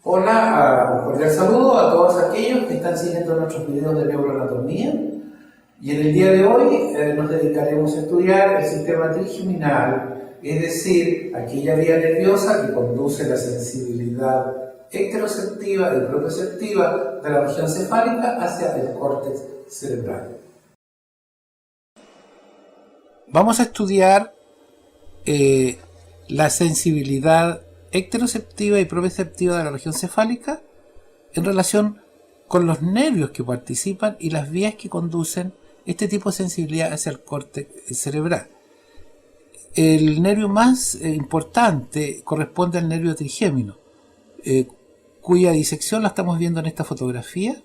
Hola, un cordial saludo a todos aquellos que están siguiendo nuestros videos de neuroanatomía. Y en el día de hoy nos dedicaremos a estudiar el sistema trigeminal, es decir, aquella vía nerviosa que conduce la sensibilidad ecteroceptiva y proprioceptiva de la región cefálica hacia el córtex cerebral. Vamos a estudiar la sensibilidad ecteroceptiva y proprioceptiva de la región cefálica en relación con los nervios que participan y las vías que conducen este tipo de sensibilidad hacia el córtex cerebral. El nervio más importante corresponde al nervio trigémino, cuya disección la estamos viendo en esta fotografía.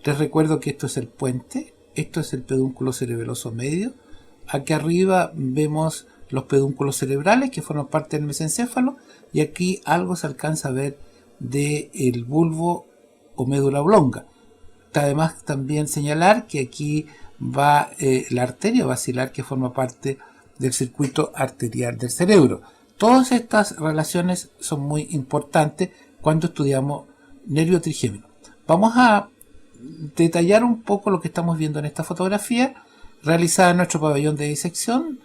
Les recuerdo que esto es el puente, esto es el pedúnculo cerebeloso medio. Aquí arriba vemos los pedúnculos cerebrales que forman parte del mesencéfalo y aquí algo se alcanza a ver del bulbo o médula oblonga. Además también señalar que aquí va la arteria basilar que forma parte del circuito arterial del cerebro. Todas estas relaciones son muy importantes cuando estudiamos nervio trigémino. Vamos a detallar un poco lo que estamos viendo en esta fotografía realizada en nuestro pabellón de disección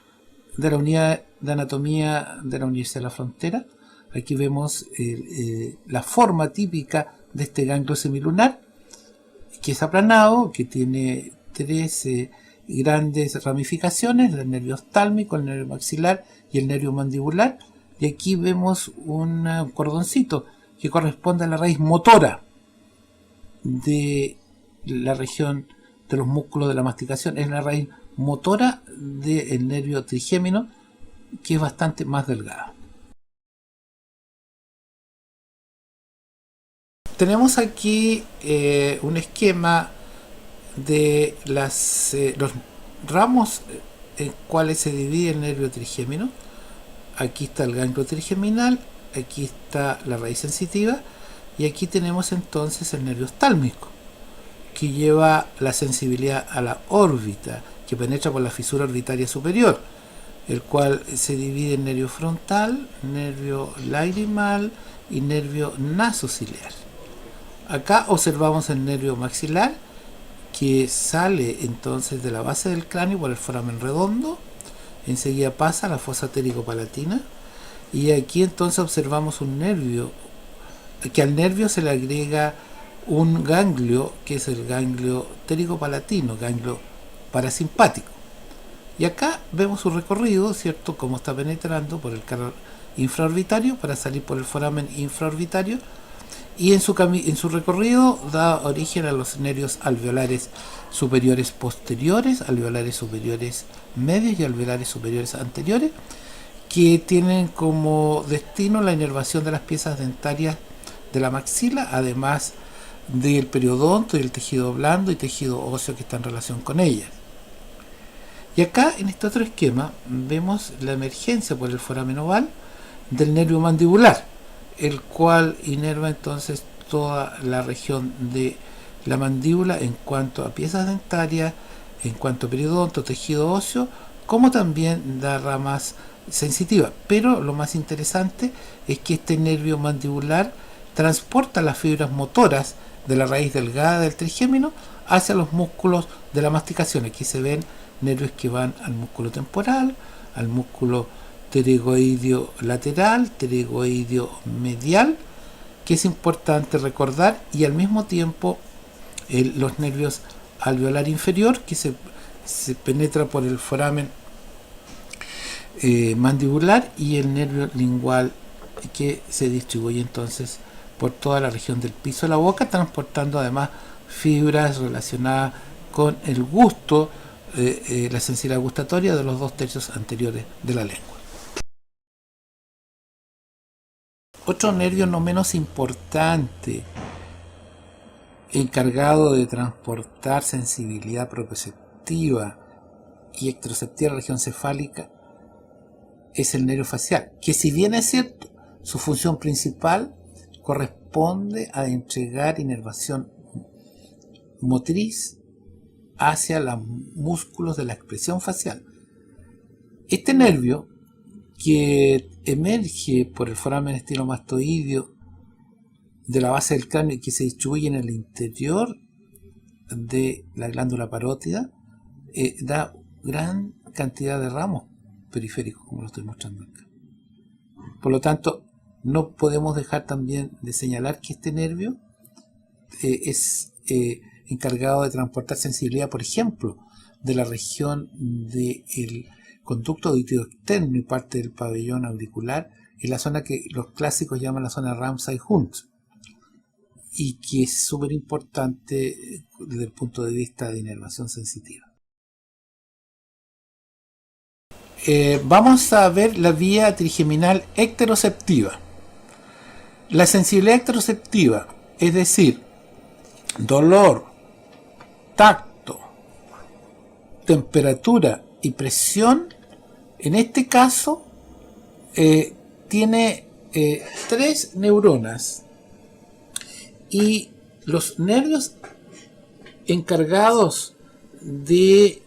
de la unidad de anatomía de la Universidad de la Frontera. Aquí vemos la forma típica de este ganglio semilunar, que es aplanado, que tiene tres grandes ramificaciones: el nervio oftálmico, el nervio maxilar y el nervio mandibular. Y aquí vemos un cordoncito que corresponde a la raíz motora de la región de los músculos de la masticación. Es la raíz motora del nervio trigémino, que es bastante más delgada. Tenemos aquí un esquema de los ramos en cuales se divide el nervio trigémino. Aquí está el ganglio trigeminal, aquí está la raíz sensitiva y aquí tenemos entonces el nervio oftálmico, que lleva la sensibilidad a la órbita, que penetra por la fisura orbitaria superior, el cual se divide en nervio frontal, nervio lagrimal y nervio nasociliar. Acá observamos el nervio maxilar, que sale entonces de la base del cráneo por el foramen redondo, enseguida pasa a la fosa térico-palatina y aquí entonces observamos un nervio, que al nervio se le agrega un ganglio, que es el ganglio térico-palatino, ganglio parasimpático. Y acá vemos su recorrido, ¿cierto?, cómo está penetrando por el canal infraorbitario para salir por el foramen infraorbitario, y en su recorrido da origen a los nervios alveolares superiores posteriores, alveolares superiores medios y alveolares superiores anteriores, que tienen como destino la inervación de las piezas dentarias de la maxila, además del periodonto y el tejido blando y tejido óseo que está en relación con ellas. Y acá en este otro esquema vemos la emergencia por el foramen oval del nervio mandibular, el cual inerva entonces toda la región de la mandíbula en cuanto a piezas dentarias, en cuanto a periodonto, tejido óseo, como también da ramas sensitivas. Pero lo más interesante es que este nervio mandibular transporta las fibras motoras de la raíz delgada del trigémino hacia los músculos de la masticación. Aquí se ven nervios que van al músculo temporal, al músculo pterygoideo lateral, pterygoideo medial, que es importante recordar, y al mismo tiempo los nervios alveolar inferior, que se penetra por el foramen mandibular, y el nervio lingual, que se distribuye entonces por toda la región del piso de la boca, transportando además fibras relacionadas con el gusto, la sensibilidad gustatoria de los 2/3 anteriores de la lengua. Otro nervio no menos importante, encargado de transportar sensibilidad proprioceptiva y ecteroceptiva a la región cefálica, es el nervio facial, que, si bien es cierto, su función principal corresponde a entregar inervación motriz hacia los músculos de la expresión facial. Este nervio, que emerge por el foramen estilomastoideo de la base del cráneo y que se distribuye en el interior de la glándula parótida, da gran cantidad de ramos periféricos, como lo estoy mostrando acá. Por lo tanto, no podemos dejar también de señalar que este nervio es encargado de transportar sensibilidad, por ejemplo, de la región del conducto auditivo externo y parte del pabellón auricular, en la zona que los clásicos llaman la zona Ramsay-Hunt, y que es súper importante desde el punto de vista de inervación sensitiva. Vamos a ver la vía trigeminal ecteroceptiva. La sensibilidad ecteroceptiva, es decir, dolor, tacto, temperatura y presión, en este caso tiene 3 neuronas, y los nervios encargados de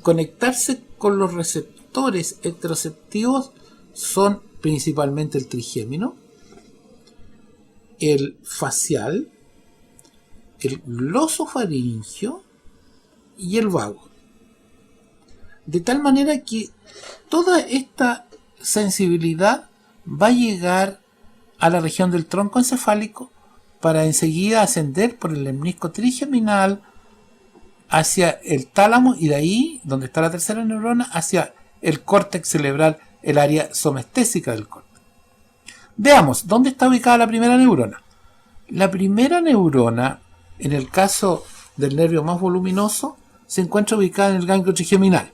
conectarse con los receptores ecteroceptivos son principalmente el trigémino, el facial, el glosofaringio y el vago. De tal manera que toda esta sensibilidad va a llegar a la región del tronco encefálico para enseguida ascender por el lemnisco trigeminal hacia el tálamo, y de ahí, donde está la tercera neurona, hacia el córtex cerebral, el área somestésica del córtex. Veamos, ¿dónde está ubicada la primera neurona? La primera neurona, en el caso del nervio más voluminoso, se encuentra ubicada en el ganglio trigeminal.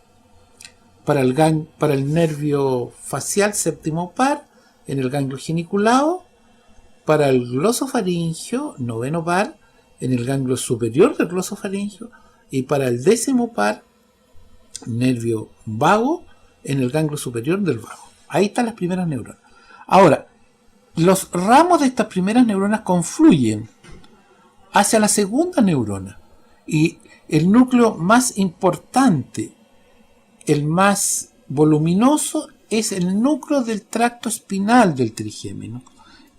Para el nervio facial séptimo par, en el ganglio geniculado. Para el glosofaringio, noveno par, en el ganglio superior del glosofaringio. Y para el décimo par, nervio vago, en el ganglio superior del vago. Ahí están las primeras neuronas. Ahora, los ramos de estas primeras neuronas confluyen hacia la segunda neurona. Y el núcleo más importante, el más voluminoso, es el núcleo del tracto espinal del trigémino,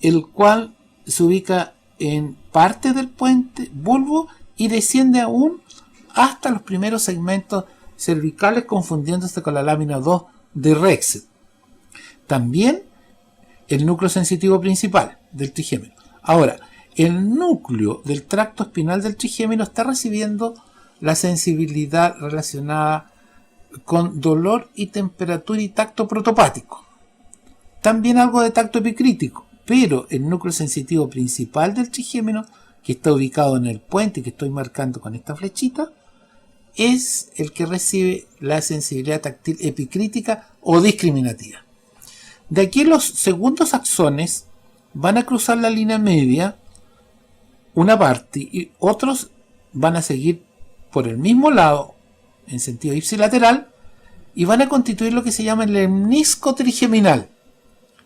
el cual se ubica en parte del puente bulbo y desciende aún hasta los primeros segmentos cervicales, confundiéndose con la lámina 2 de Rexed. También el núcleo sensitivo principal del trigémino. Ahora, el núcleo del tracto espinal del trigémino está recibiendo la sensibilidad relacionada con dolor y temperatura y tacto protopático. También algo de tacto epicrítico, pero el núcleo sensitivo principal del trigémino, que está ubicado en el puente y que estoy marcando con esta flechita, es el que recibe la sensibilidad táctil epicrítica o discriminativa. De aquí los segundos axones van a cruzar la línea media una parte y otros van a seguir por el mismo lado en sentido ipsilateral y van a constituir lo que se llama el lemnisco trigeminal.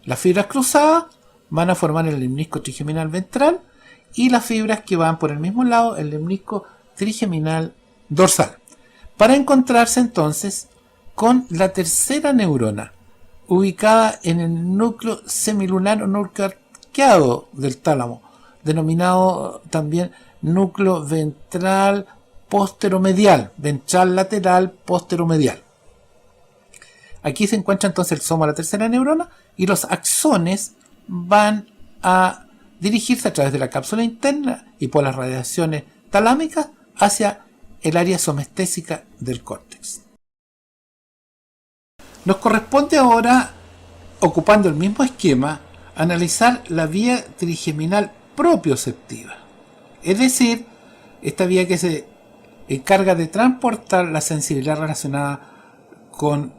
Las fibras cruzadas van a formar el lemnisco trigeminal ventral y las fibras que van por el mismo lado el lemnisco trigeminal dorsal, para encontrarse entonces con la tercera neurona ubicada en el núcleo semilunar o núcleo arqueado del tálamo, denominado también núcleo ventral posteromedial, ventral lateral posteromedial. Aquí se encuentra entonces el soma de la tercera neurona y los axones van a dirigirse a través de la cápsula interna y por las radiaciones talámicas hacia el área somestésica del córtex. Nos corresponde ahora, ocupando el mismo esquema, analizar la vía trigeminal propioceptiva, es decir, esta vía que se encarga de transportar la sensibilidad relacionada con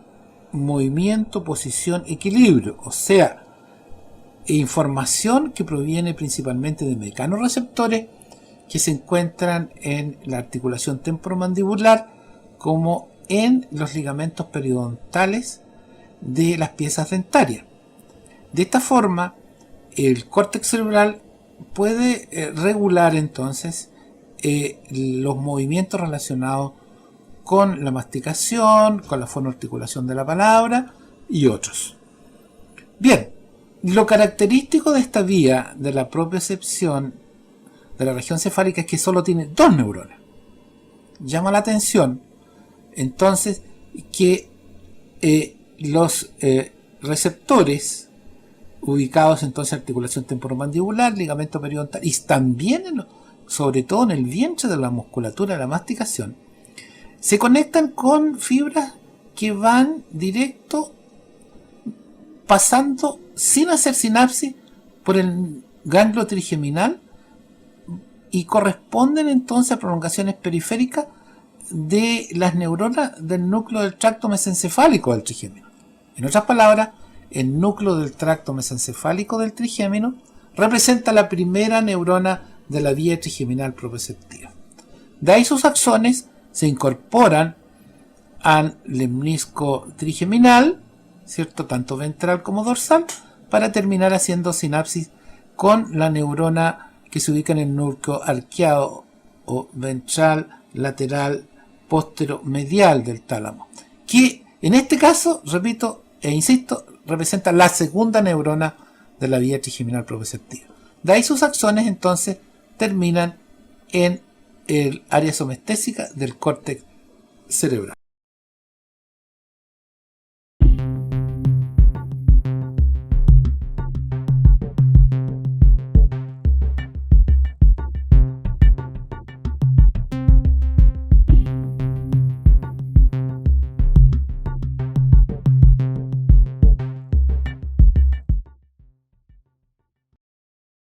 movimiento, posición, equilibrio, o sea, información que proviene principalmente de mecanorreceptores que se encuentran en la articulación temporomandibular como en los ligamentos periodontales de las piezas dentarias. De esta forma, el córtex cerebral puede regular entonces los movimientos relacionados con la masticación, con la fonoarticulación de la palabra y otros. Bien, Lo característico de esta vía de la propiocepción de la región cefálica es que solo tiene 2 neuronas. Llama la atención entonces que los receptores ubicados entonces en articulación temporomandibular, ligamento periodontal y también sobre todo en el vientre de la musculatura de la masticación, se conectan con fibras que van directo pasando sin hacer sinapsis por el ganglio trigeminal y corresponden entonces a prolongaciones periféricas de las neuronas del núcleo del tracto mesencefálico del trigémino. En otras palabras, el núcleo del tracto mesencefálico del trigémino representa la primera neurona de la vía trigeminal propioceptiva. De ahí sus axones se incorporan al lemnisco trigeminal, ¿cierto?, tanto ventral como dorsal, para terminar haciendo sinapsis con la neurona que se ubica en el núcleo arqueado o ventral, lateral, postero-medial del tálamo, que en este caso, repito e insisto, representa la segunda neurona de la vía trigeminal propioceptiva. De ahí sus axones entonces terminan en el área somestésica del córtex cerebral.